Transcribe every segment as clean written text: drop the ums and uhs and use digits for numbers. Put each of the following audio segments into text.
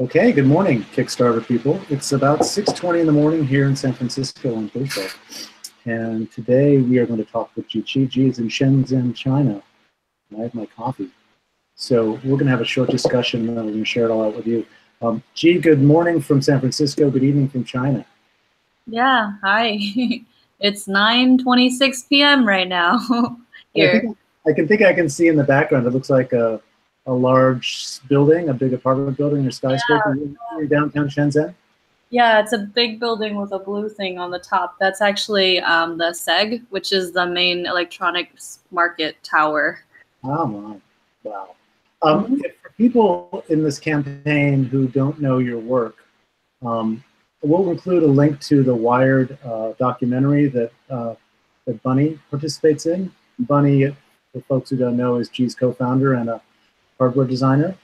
Okay, good morning, Kickstarter people. It's about 6:20 in the morning here in San Francisco on Thursday. And today we are going to talk with Ji Chi. Ji is in Shenzhen, China. And I have my coffee. So we're going to have a short discussion and then we're going to share it all out with you. Ji, good morning from San Francisco. Good evening from China. Yeah, hi. It's 9:26 p.m. right now here. I can see in the background, it looks like a large building, a big apartment building or skyscraper. You're in downtown Shenzhen? Yeah, it's a big building with a blue thing on the top. That's actually the SEG, which is the main electronics market tower. Oh my, wow. Mhm. For people in this campaign who don't know your work, we'll include a link to the Wired documentary that Bunny participates in. Bunny, for folks who don't know, is G's co-founder and a hardware designer.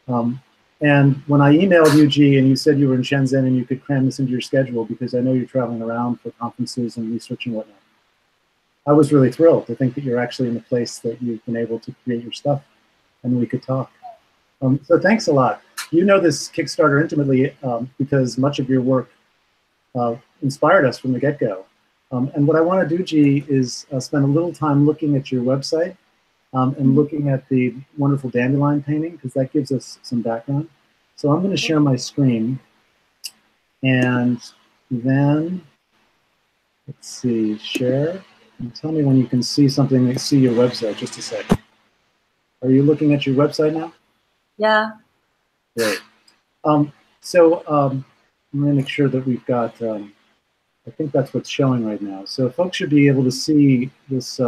And when I emailed you, G, and you said you were in Shenzhen and you could cram this into your schedule because I know you're traveling around for conferences and research and whatnot, I was really thrilled to think that you're actually in the place that you've been able to create your stuff and we could talk. So thanks a lot. You know this Kickstarter intimately because much of your work inspired us from the get-go. And what I want to do, G, is spend a little time looking at your website and looking at the wonderful dandelion painting because that gives us some background. So I'm going to share my screen and then, let's see, share. And tell me when you can see something and see your website. Just a second. Are you looking at your website now? Yeah. Great. I'm going to make sure that we've got, I think that's what's showing right now. So folks should be able to see this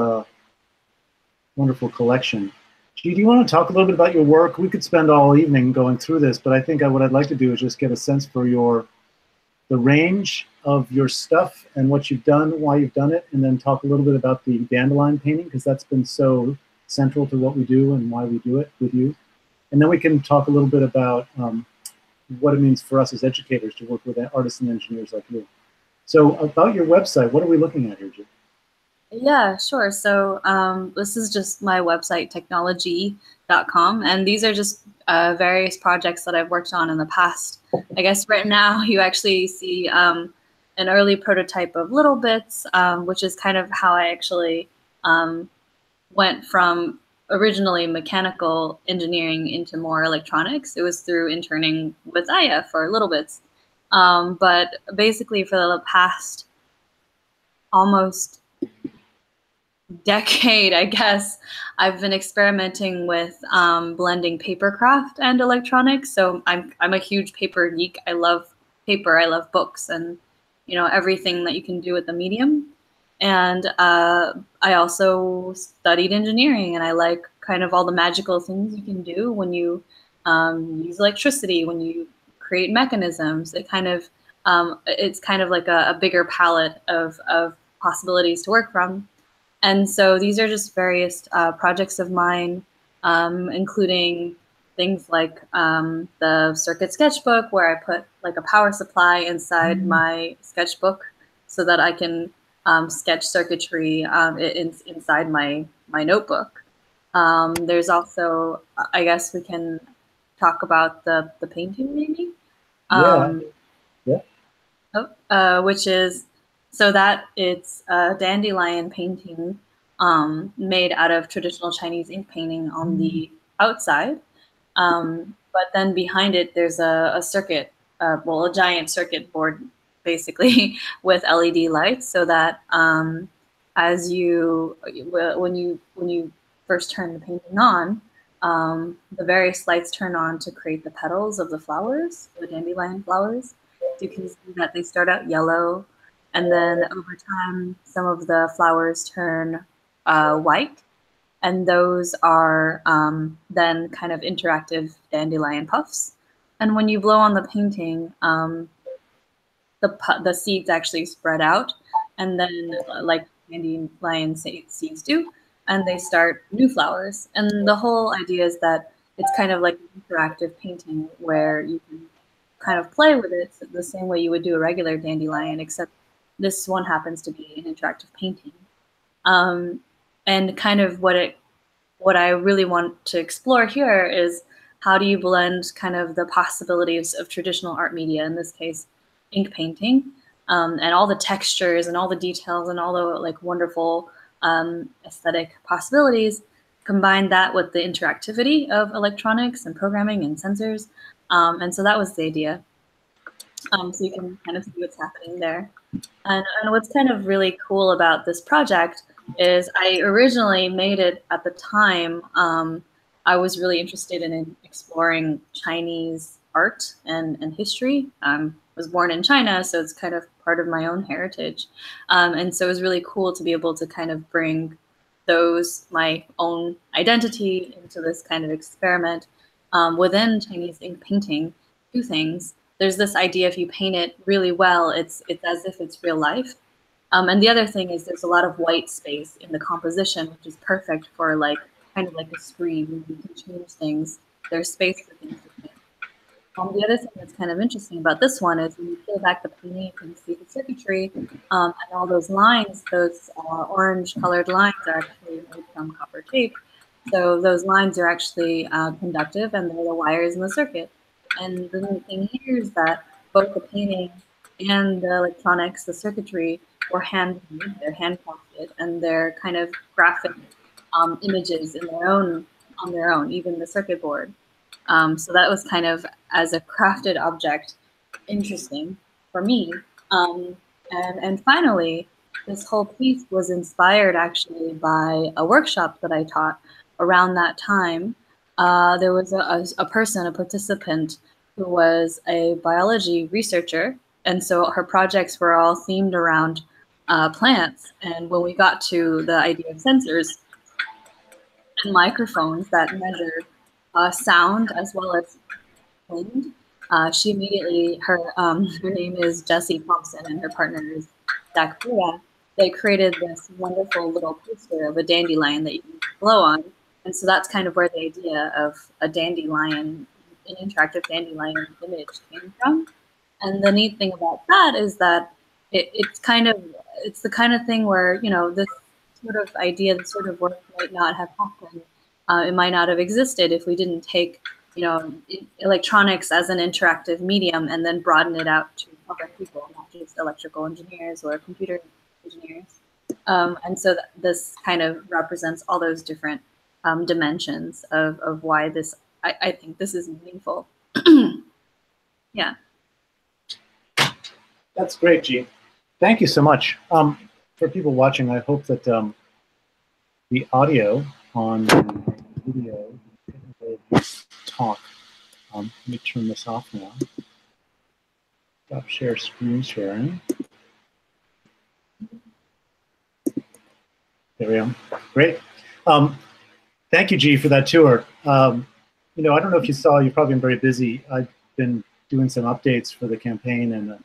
wonderful collection. G, do you want to talk a little bit about your work? We could spend all evening going through this, but I think what I'd like to do is just get a sense for the range of your stuff and what you've done, why you've done it, and then talk a little bit about the dandelion painting, because that's been so central to what we do and why we do it with you. And then we can talk a little bit about what it means for us as educators to work with artists and engineers like you. So about your website, what are we looking at here, Jim? Yeah, sure. So this is just my website, technology.com, and these are just various projects that I've worked on in the past. I guess right now you actually see an early prototype of Little Bits, which is kind of how I actually went from originally mechanical engineering into more electronics. It was through interning with Aya for Little Bits. But basically for the past almost decade, I guess, I've been experimenting with blending papercraft and electronics. So I'm a huge paper geek. I love paper. I love books and everything that you can do with the medium. And I also studied engineering, and I like kind of all the magical things you can do when you use electricity, when you create mechanisms. It's kind of like a bigger palette of possibilities to work from. And so these are just various projects of mine, including things like the circuit sketchbook, where I put like a power supply inside my sketchbook so that I can sketch circuitry inside my notebook. There's also, I guess we can talk about the painting maybe. Yeah. Which is so that it's a dandelion painting made out of traditional Chinese ink painting on the outside. But then behind it, there's a circuit, well, a giant circuit board, basically, with LED lights, so that when you first turn the painting on, the various lights turn on to create the petals of the flowers, the dandelion flowers. You can see that they start out yellow, and then over time, some of the flowers turn white, and those are then kind of interactive dandelion puffs. And when you blow on the painting, the seeds actually spread out, and then like dandelion seeds do, and they start new flowers. And the whole idea is that it's kind of like an interactive painting where you can kind of play with it the same way you would do a regular dandelion, except this one happens to be an interactive painting. And kind of what I really want to explore here is how do you blend kind of the possibilities of traditional art media, in this case, ink painting, and all the textures and all the details and all the like wonderful aesthetic possibilities, combine that with the interactivity of electronics and programming and sensors. And so that was the idea. So you can kind of see what's happening there. And what's kind of really cool about this project is I originally made it at the time. I was really interested in exploring Chinese art and history. I was born in China, so it's kind of part of my own heritage. And so it was really cool to be able to kind of bring my own identity into this kind of experiment within Chinese ink painting. Two things. There's this idea if you paint it really well, it's as if it's real life. And the other thing is there's a lot of white space in the composition, which is perfect for like kind of like a screen where you can change things. There's space for things to paint. The other thing that's kind of interesting about this one is when you peel back the painting, you can see the circuitry, and all those lines, those orange colored lines are actually made from copper tape. So those lines are actually conductive, and they're the wires in the circuit. And the neat thing here is that both the painting and the electronics, the circuitry, were handmade, they're handcrafted, and they're kind of graphic images in on their own, even the circuit board. So that was kind of, as a crafted object, interesting for me. And finally, this whole piece was inspired actually by a workshop that I taught around that time. There was a participant who was a biology researcher, and so her projects were all themed around plants. And when we got to the idea of sensors and microphones that measure sound as well as wind, she immediately, her name is Jessie Thompson and her partner is Zach Pura. They created this wonderful little poster of a dandelion that you can blow on. And so that's kind of where the idea of a dandelion, an interactive dandelion image came from. And the neat thing about that is that it's the kind of thing where, you know, this sort of idea, this sort of work might not have happened. It might not have existed if we didn't take, you know, electronics as an interactive medium and then broaden it out to other people, not just electrical engineers or computer engineers. And so this kind of represents all those different dimensions of why this, I think this is meaningful. Yeah. That's great, G. Thank you so much. For people watching, I hope that the audio on the video talk. Let me turn this off now. Stop share screen sharing. There we go. Great. Thank you, G, for that tour. You know, I don't know if you saw, you've probably been very busy. I've been doing some updates for the campaign, and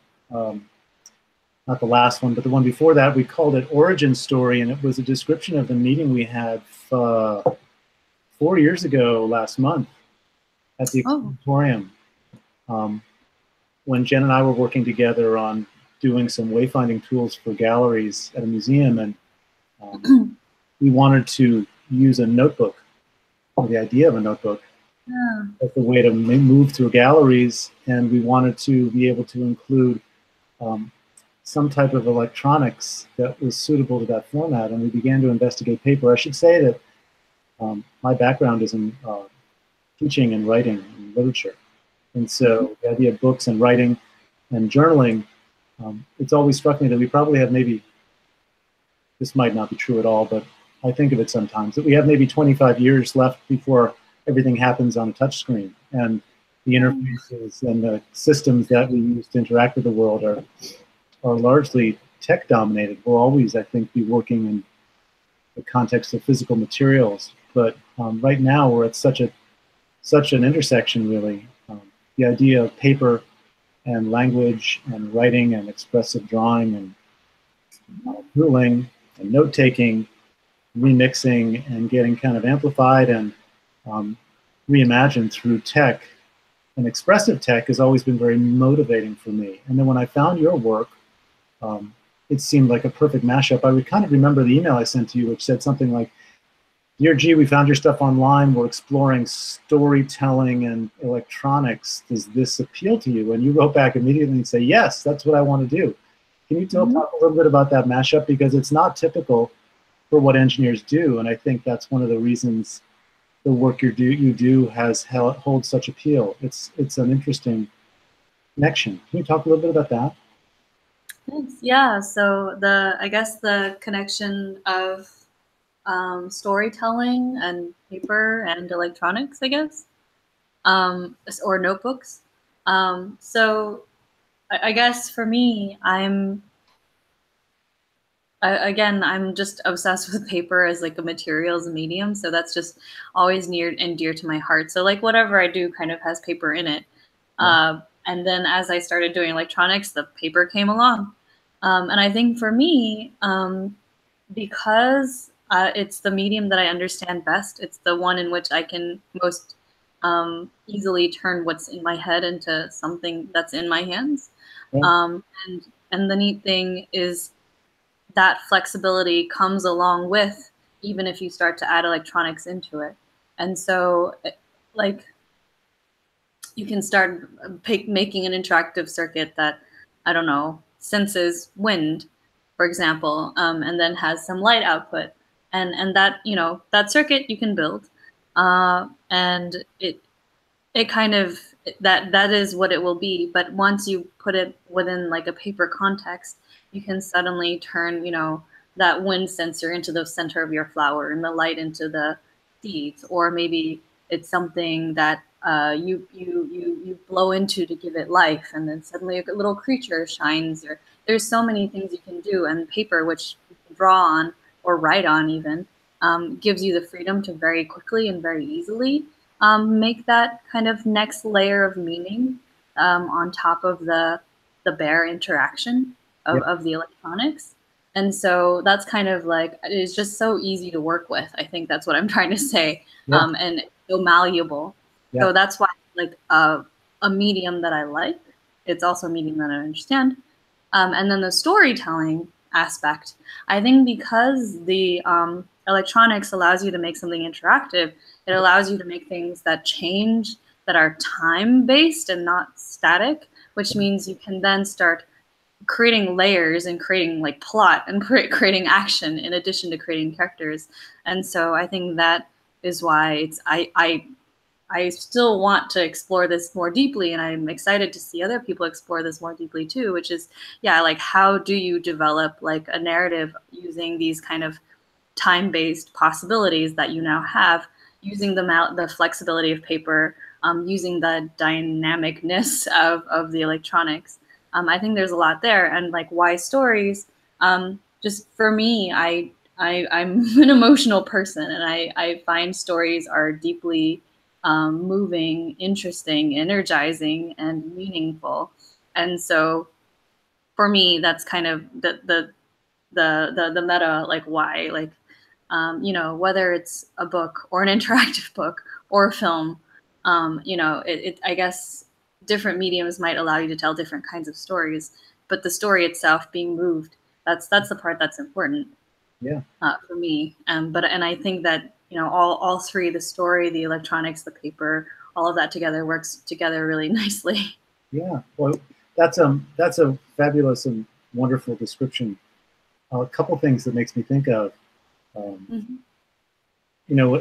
not the last one, but the one before that, we called it Origin Story, and it was a description of the meeting we had 4 years ago last month at the auditorium, when Jen and I were working together on doing some wayfinding tools for galleries at a museum, and we wanted to use a notebook, or the idea of a notebook, as a way to move through galleries, and we wanted to be able to include some type of electronics that was suitable to that format, and we began to investigate paper. I should say that my background is in teaching and writing and literature, and so the idea of books and writing and journaling, it's always struck me that we probably have maybe, this might not be true at all, but I think of it sometimes, that we have maybe 25 years left before everything happens on a touch screen, and the interfaces and the systems that we use to interact with the world are largely tech dominated. We'll always, I think, be working in the context of physical materials, but right now we're at such an intersection, really. The idea of paper and language and writing and expressive drawing and doodling and note-taking, remixing and getting kind of amplified and reimagined through tech. And expressive tech has always been very motivating for me. And then when I found your work, it seemed like a perfect mashup. I would kind of remember the email I sent to you, which said something like, dear G, we found your stuff online. We're exploring storytelling and electronics. Does this appeal to you? And you wrote back immediately and say, yes, that's what I want to do. Can you talk a little bit about that mashup? Because it's not typical for what engineers do. And I think that's one of the reasons the work you do holds such appeal. It's an interesting connection. Can you talk a little bit about that? Thanks. Yeah. So I guess the connection of storytelling and paper and electronics, I guess, or notebooks. So I guess for me, again, I'm just obsessed with paper as like a material, as a medium. So that's just always near and dear to my heart. So like whatever I do kind of has paper in it. And then as I started doing electronics, the paper came along. And I think for me, because it's the medium that I understand best, it's the one in which I can most easily turn what's in my head into something that's in my hands. And the neat thing is that flexibility comes along with, even if you start to add electronics into it. And so like you can start making an interactive circuit that, I don't know, senses wind, for example, and then has some light output. And that, you know, that circuit you can build. And it kind of, that is what it will be. But once you put it within like a paper context, you can suddenly turn, you know, that wind sensor into the center of your flower and the light into the seeds. Or maybe it's something that you blow into to give it life, and then suddenly a little creature shines. Or there's so many things you can do, and paper, which you can draw on or write on even, gives you the freedom to very quickly and very easily make that kind of next layer of meaning on top of the bare interaction of the electronics. And so that's kind of like, it's just so easy to work with. I think that's what I'm trying to say. And so malleable. So that's why like a medium that I like. It's also a medium that I understand. And then the storytelling aspect, I think because the electronics allows you to make something interactive, it allows you to make things that change, that are time-based and not static, which means you can then start creating layers and creating like plot and creating action in addition to creating characters. And so I think that is why it's I still want to explore this more deeply, and I'm excited to see other people explore this more deeply too, which is, yeah, like how do you develop like a narrative using these kind of time-based possibilities that you now have, using the flexibility of paper, using the dynamicness of the electronics. I think there's a lot there. And like why stories, just for me, I'm an emotional person, and I find stories are deeply moving, interesting, energizing, and meaningful. And so for me, that's kind of the meta, like why, like, you know, whether it's a book or an interactive book or a film, you know, I guess different mediums might allow you to tell different kinds of stories, but the story itself being moved, that's the part that's important. For me. And I think that, you know, all three, the story, the electronics, the paper, all of that together works together really nicely. Yeah, well, that's a fabulous and wonderful description. A couple things that makes me think of, you know,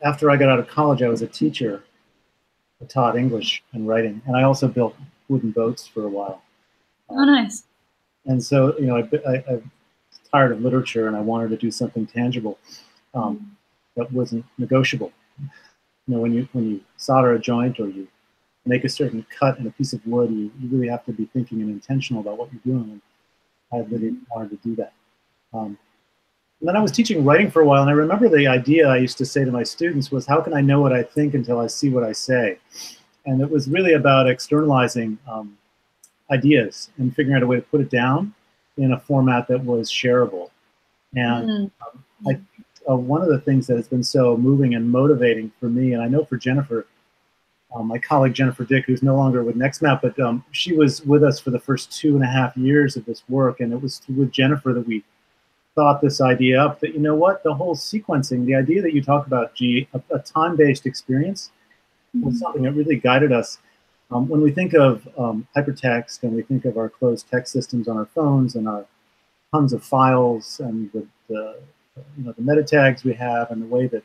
after I got out of college, I was a teacher. I taught English and writing, and I also built wooden boats for a while. Oh, nice. And so, you know, I'm tired of literature, and I wanted to do something tangible that wasn't negotiable. You know, when you solder a joint or you make a certain cut in a piece of wood, you really have to be thinking and intentional about what you're doing. And I really wanted to do that. And then I was teaching writing for a while, and I remember the idea I used to say to my students was, how can I know what I think until I see what I say? And it was really about externalizing ideas and figuring out a way to put it down in a format that was shareable. And one of the things that has been so moving and motivating for me, and I know for Jennifer, my colleague Jennifer Dick, who's no longer with NextMap, but she was with us for the first 2.5 years of this work, and it was with Jennifer that we thought this idea up that, you know what, the whole sequencing, the idea that you talk about, G, a time-based experience was something that really guided us. When we think of hypertext and we think of our closed text systems on our phones and our tons of files and the meta tags we have and the way that,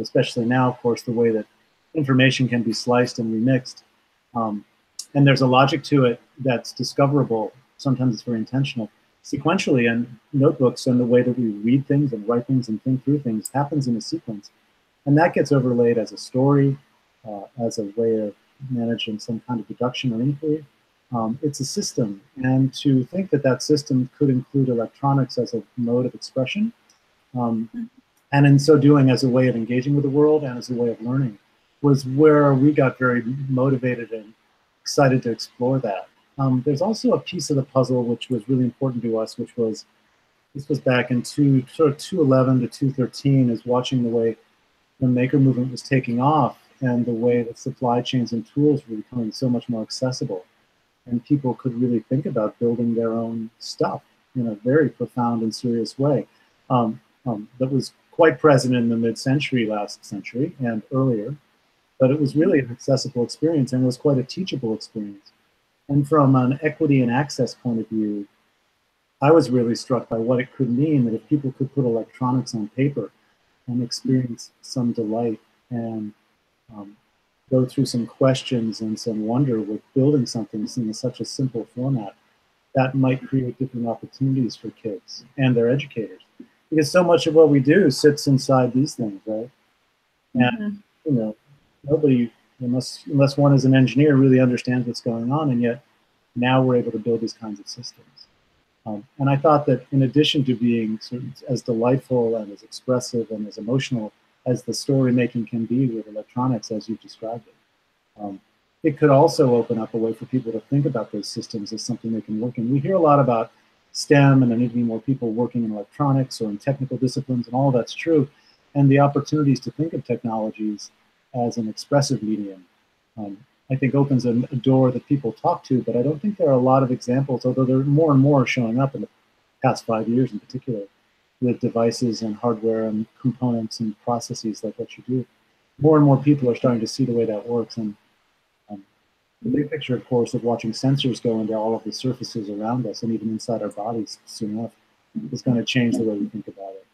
especially now, of course, the way that information can be sliced and remixed. And there's a logic to it that's discoverable. Sometimes it's very intentional. Sequentially, and notebooks and the way that we read things and write things and think through things happens in a sequence. And that gets overlaid as a story, as a way of managing some kind of deduction or inquiry. It's a system. And to think that that system could include electronics as a mode of expression, and in so doing as a way of engaging with the world and as a way of learning, was where we got very motivated and excited to explore that. There's also a piece of the puzzle which was really important to us, which was, this was back in sort of 2011 to 2013, is watching the way the maker movement was taking off and the way that supply chains and tools were becoming so much more accessible. And people could really think about building their own stuff in a very profound and serious way. That was quite present in the mid-century, last century, and earlier. But it was really an accessible experience and was quite a teachable experience. And from an equity and access point of view, I was really struck by what it could mean that if people could put electronics on paper and experience some delight and go through some questions and some wonder with building something in such a simple format, that might create different opportunities for kids and their educators. Because so much of what we do sits inside these things, right? And, you know, nobody, unless one is an engineer, really understands what's going on, and yet now we're able to build these kinds of systems. And I thought that in addition to being sort of as delightful and as expressive and as emotional as the story making can be with electronics, as you've described it, it could also open up a way for people to think about those systems as something they can work in. We hear a lot about STEM and there need to be more people working in electronics or in technical disciplines, and all that's true. And the opportunities to think of technologies as an expressive medium, I think opens a door that people talk to, but I don't think there are a lot of examples, although there are more and more showing up in the past 5 years in particular, with devices and hardware and components and processes like what you do. More and more people are starting to see the way that works. And the big picture, of course, of watching sensors go into all of the surfaces around us and even inside our bodies soon enough is going to change the way we think about it.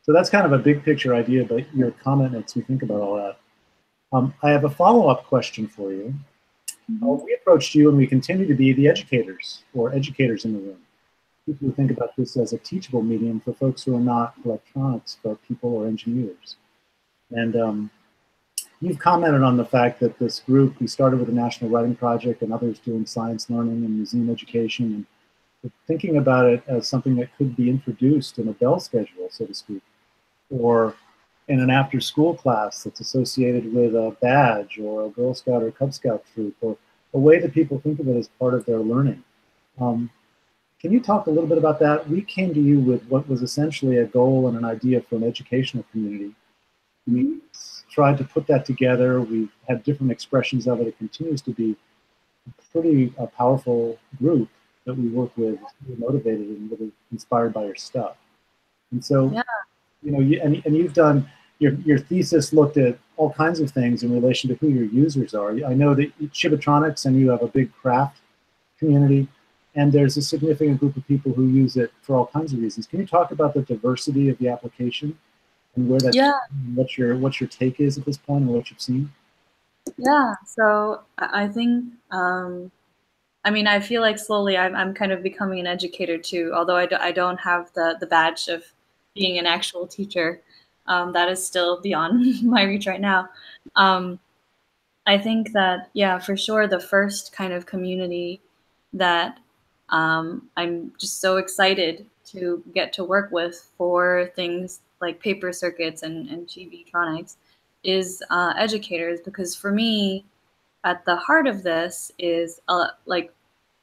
So that's kind of a big picture idea, but your comment makes me think about all that. I have a follow-up question for you. We approached you, and we continue to be the educators, or educators in the room. People who think about this as a teachable medium for folks who are not electronics, but people or engineers. And you've commented on the fact that this group, we started with the National Writing Project and others doing science learning and museum education, and thinking about it as something that could be introduced in a bell schedule, so to speak, or in an after-school class that's associated with a badge or a Girl Scout or Cub Scout troop, or a way that people think of it as part of their learning. Can you talk a little bit about that? We came to you with what was essentially a goal and an idea for an educational community. We tried to put that together. We've had different expressions of it. It continues to be a pretty powerful group that we work with, really motivated and really inspired by your stuff. And so, yeah. You know, and you've done, your thesis looked at all kinds of things in relation to who your users are. I know that Chibitronics, and you have a big craft community, and there's a significant group of people who use it for all kinds of reasons. Can you talk about the diversity of the application and where that's, what your take is at this point and what you've seen? Yeah, so I think, I mean, I feel like slowly I'm kind of becoming an educator too, although I don't have the badge of being an actual teacher. That is still beyond my reach right now. I think that, yeah, for sure, the first kind of community that I'm just so excited to get to work with for things like paper circuits and Chibitronics is educators, because for me, at the heart of this is like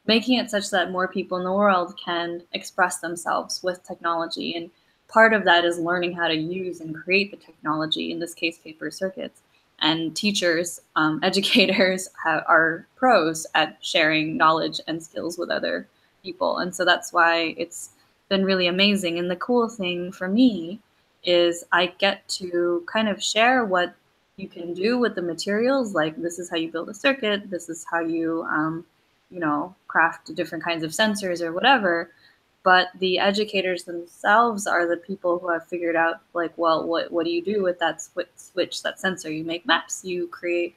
making it such that more people in the world can express themselves with technology. And part of that is learning how to use and create the technology, in this case, paper circuits. And teachers, educators are pros at sharing knowledge and skills with other people. And so that's why it's been really amazing. And the cool thing for me is I get to kind of share what you can do with the materials. Like, this is how you build a circuit. This is how you, you know, craft different kinds of sensors or whatever. But the educators themselves are the people who have figured out, like, well, what do you do with that switch, that sensor? You make maps, you create,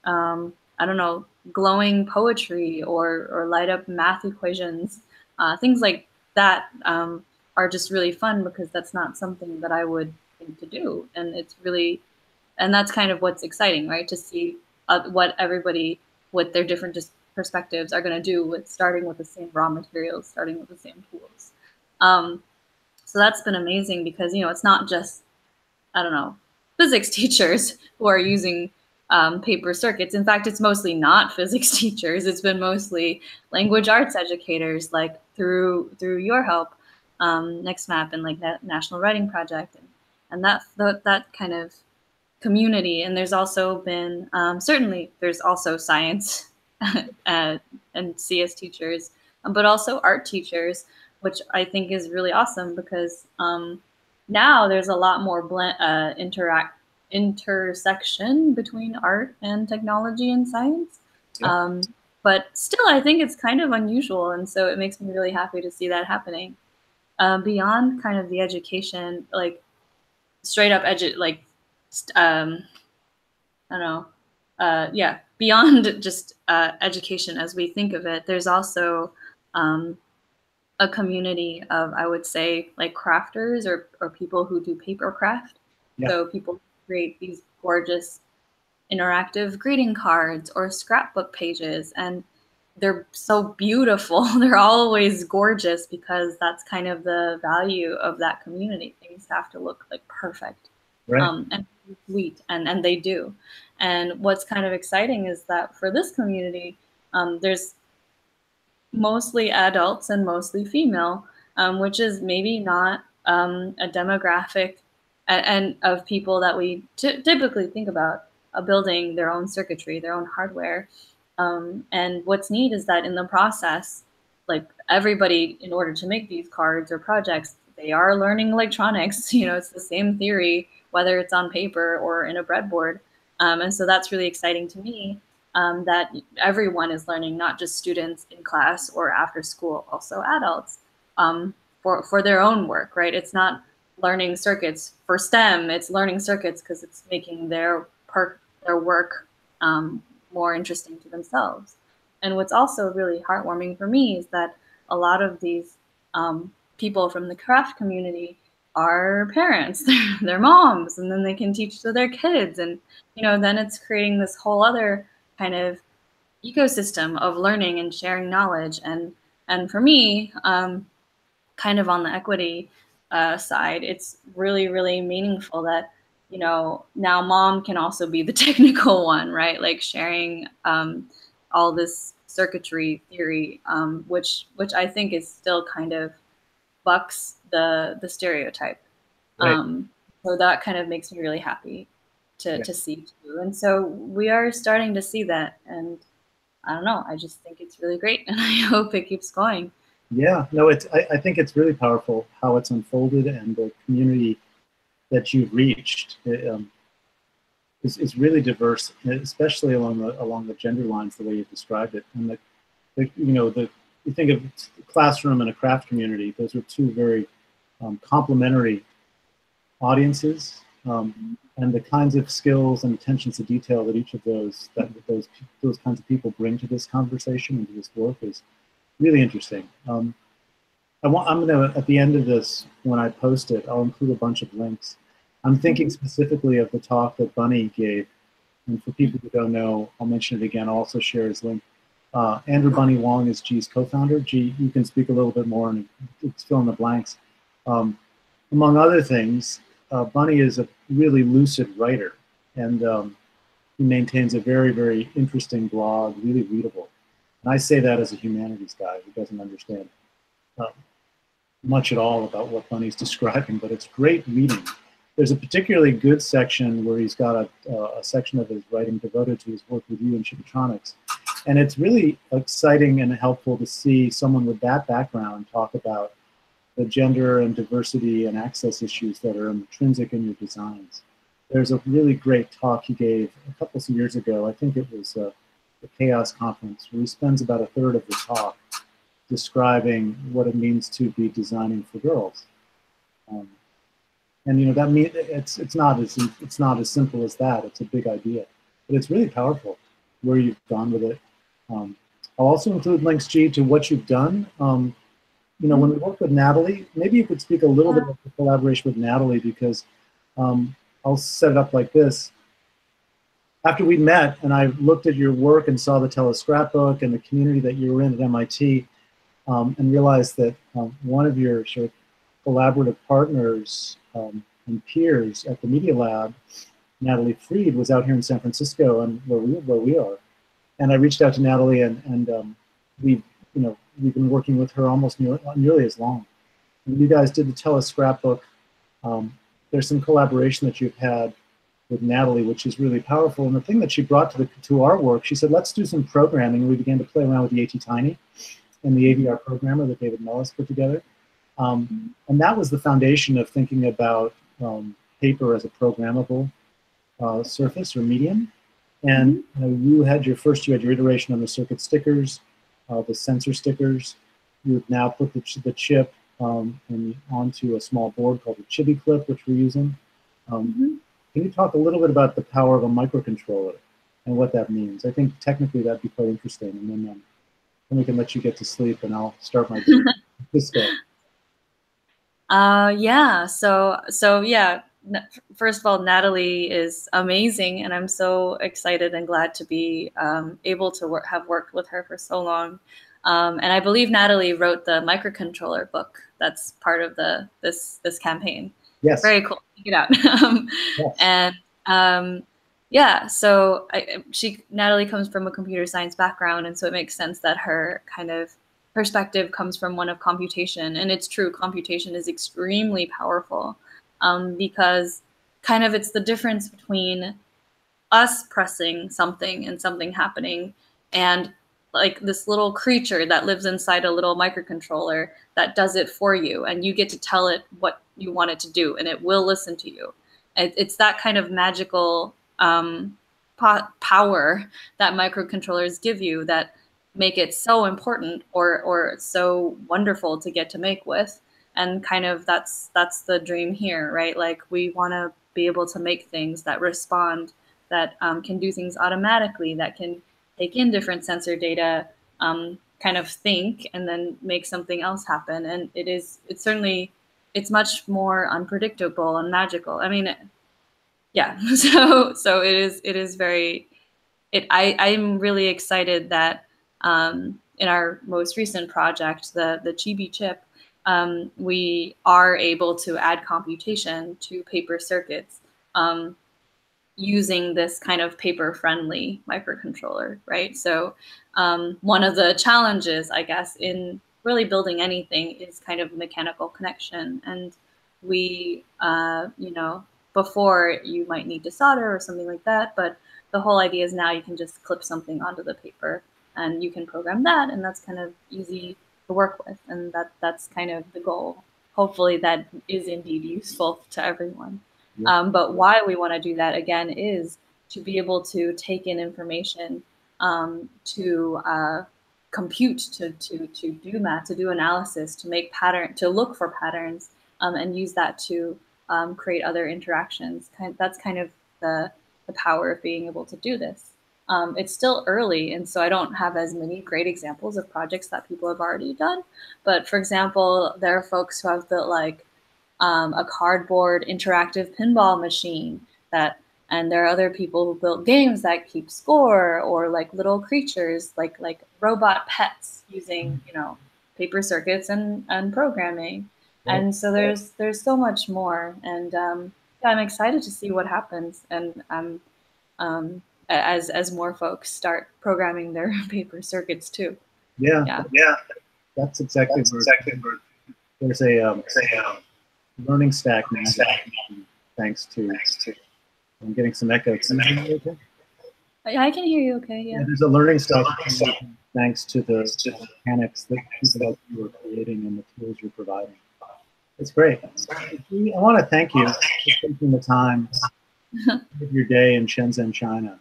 I don't know, glowing poetry or light up math equations. Things like that are just really fun because that's not something that I would think to do. And it's really, and that's kind of what's exciting, right? To see what everybody with their different perspectives are going to do with starting with the same raw materials, starting with the same tools. Um, so that's been amazing because, you know, it's not just, I don't know, physics teachers who are using paper circuits. In fact, it's mostly not physics teachers. It's been mostly language arts educators, like through your help, NextMap and like that National Writing Project, and that kind of community. And there's also been certainly there's also science and CS teachers, but also art teachers, which I think is really awesome because now there's a lot more intersection between art and technology and science. Yeah. But still, I think it's kind of unusual, and so it makes me really happy to see that happening. Beyond kind of the education, like straight up like I don't know, yeah, beyond just education as we think of it, there's also a community of, I would say, like crafters or people who do paper craft. Yeah. So people create these gorgeous interactive greeting cards or scrapbook pages, and they're so beautiful. They're always gorgeous because that's kind of the value of that community. Things have to look like perfect. Right. And sweet, and they do. And what's kind of exciting is that for this community, there's mostly adults and mostly female, which is maybe not a demographic and of people that we typically think about building their own circuitry, their own hardware. And what's neat is that in the process, like everybody, in order to make these cards or projects, they are learning electronics. You know, it's the same theory, whether it's on paper or in a breadboard. And so that's really exciting to me, that everyone is learning, not just students in class or after school, also adults, for their own work, right? It's not learning circuits for STEM, it's learning circuits because it's making their work more interesting to themselves. And what's also really heartwarming for me is that a lot of these people from the craft community are parents, they're moms, and then they can teach to their kids. And, you know, then it's creating this whole other kind of ecosystem of learning and sharing knowledge. And for me, kind of on the equity side, it's really, really meaningful that, you know, now mom can also be the technical one, right? Like sharing all this circuitry theory, which I think is still kind of bucks the stereotype. Right. So that kind of makes me really happy to see too. And so we are starting to see that, and I don't know, I just think it's really great, and I hope it keeps going. Yeah, no, I think it's really powerful how it's unfolded and the community that you've reached is really diverse, especially along the gender lines, the way you described it. And you think of classroom and a craft community; those are two very complementary audiences, and the kinds of skills and attention to detail that each of those kinds of people bring to this conversation and to this work is really interesting. I'm gonna, at the end of this, when I post it, I'll include a bunch of links. I'm thinking specifically of the talk that Bunny gave, and for people who don't know, I'll mention it again. I'll also share his link. Andrew Bunny Wong is G's co-founder. G, you can speak a little bit more and fill in the blanks. Among other things, Bunny is a really lucid writer, and he maintains a very, very interesting blog, really readable. And I say that as a humanities guy who doesn't understand much at all about what Bunny's describing, but it's great reading. There's a particularly good section where he's got a section of his writing devoted to his work with you in Chibitronics. And it's really exciting and helpful to see someone with that background talk about the gender and diversity and access issues that are intrinsic in your designs. There's a really great talk he gave a couple of years ago. I think it was the Chaos Conference, where he spends about a third of the talk describing what it means to be designing for girls. And you know that mean it's not as simple as that. It's a big idea, but it's really powerful where you've gone with it. I'll also include links, G, to what you've done. You know, when we work with Natalie, maybe you could speak a little bit about the collaboration with Natalie, because I'll set it up like this. After we met and I looked at your work and saw the Telescrapbook and the community that you were in at MIT, and realized that one of your sort of collaborative partners and peers at the Media Lab, Natalie Freed, was out here in San Francisco, and where we are. And I reached out to Natalie, and we've been working with her almost nearly as long. And you guys did the Telescrapbook. There's some collaboration that you've had with Natalie, which is really powerful. And the thing that she brought to our work, she said, let's do some programming. And we began to play around with the AT-Tiny and the AVR programmer that David Mullis put together. And that was the foundation of thinking about paper as a programmable surface or medium. And you had your iteration on the circuit stickers, the sensor stickers. You've now put the chip onto a small board called the Chibi Clip, which we're using. Can you talk a little bit about the power of a microcontroller and what that means? I think technically that'd be quite interesting. And then we can let you get to sleep, and I'll start my disco. Yeah. So yeah. First of all, Natalie is amazing, and I'm so excited and glad to be able to have worked with her for so long. And I believe Natalie wrote the microcontroller book that's part of this campaign. Yes. Very cool. Check it out. Yes. And yeah, so Natalie comes from a computer science background, and so it makes sense that her kind of perspective comes from one of computation. And it's true, computation is extremely powerful, because kind of it's the difference between us pressing something and something happening, and like this little creature that lives inside a little microcontroller that does it for you, and you get to tell it what you want it to do, and it will listen to you. It's that kind of magical power that microcontrollers give you that make it so important or so wonderful to get to make with. And kind of that's the dream here, right? Like we want to be able to make things that respond, that can do things automatically, that can take in different sensor data, kind of think, and then make something else happen. And it's much more unpredictable and magical. I mean, yeah. So it is very. I'm really excited that in our most recent project, the Chibi chip, we are able to add computation to paper circuits using this kind of paper-friendly microcontroller, right? So one of the challenges, I guess, in really building anything is kind of mechanical connection. And we, before you might need to solder or something like that, but the whole idea is now you can just clip something onto the paper and you can program that, and that's kind of easy to work with, and that's kind of the goal. Hopefully that is indeed useful to everyone. Yeah. But why we want to do that, again, is to be able to take in information, to compute, to do math, to do analysis, to make to look for patterns, and use that to create other interactions. That's kind of the power of being able to do this. It's still early, and so I don't have as many great examples of projects that people have already done. But for example, there are folks who have built like a cardboard interactive pinball machine and there are other people who built games that keep score, or like little creatures, like robot pets using paper circuits and programming. Right. And so there's so much more, and yeah, I'm excited to see what happens, and as more folks start programming their paper circuits too. Yeah. That's exactly where there's a learning stack now. Thanks to I'm getting some echo. Can you hear me okay? I can hear you okay. Yeah. There's a learning stack thanks to the mechanics that people like you are creating and the tools you're providing. It's great. I want to thank you for taking the time of your day in Shenzhen, China,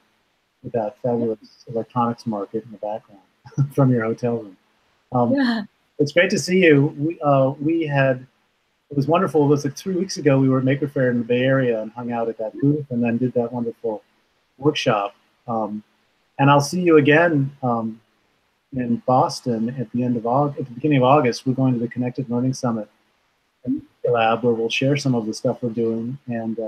with that fabulous electronics market in the background from your hotel room. Yeah. It's great to see you. It was wonderful. It was like 3 weeks ago. We were at Maker Faire in the Bay Area and hung out at that booth, and then did that wonderful workshop. And I'll see you again in Boston at the beginning of August. We're going to the Connected Learning Summit lab, where we'll share some of the stuff we're doing, and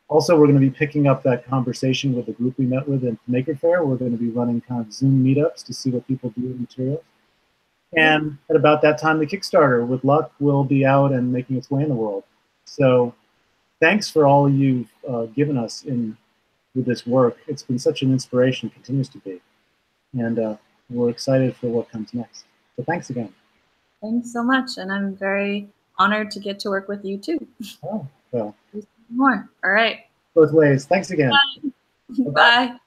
also we're going to be picking up that conversation with the group we met with in Maker Faire. We're going to be running kind of Zoom meetups to see what people do with materials. And at about that time, the Kickstarter, with luck, will be out and making its way in the world. So thanks for all you've given us with this work. It's been such an inspiration, continues to be. And we're excited for what comes next. So thanks again. Thanks so much. And I'm very honored to get to work with you too. Oh, well. More. All right. Both ways. Thanks again. Bye. Bye.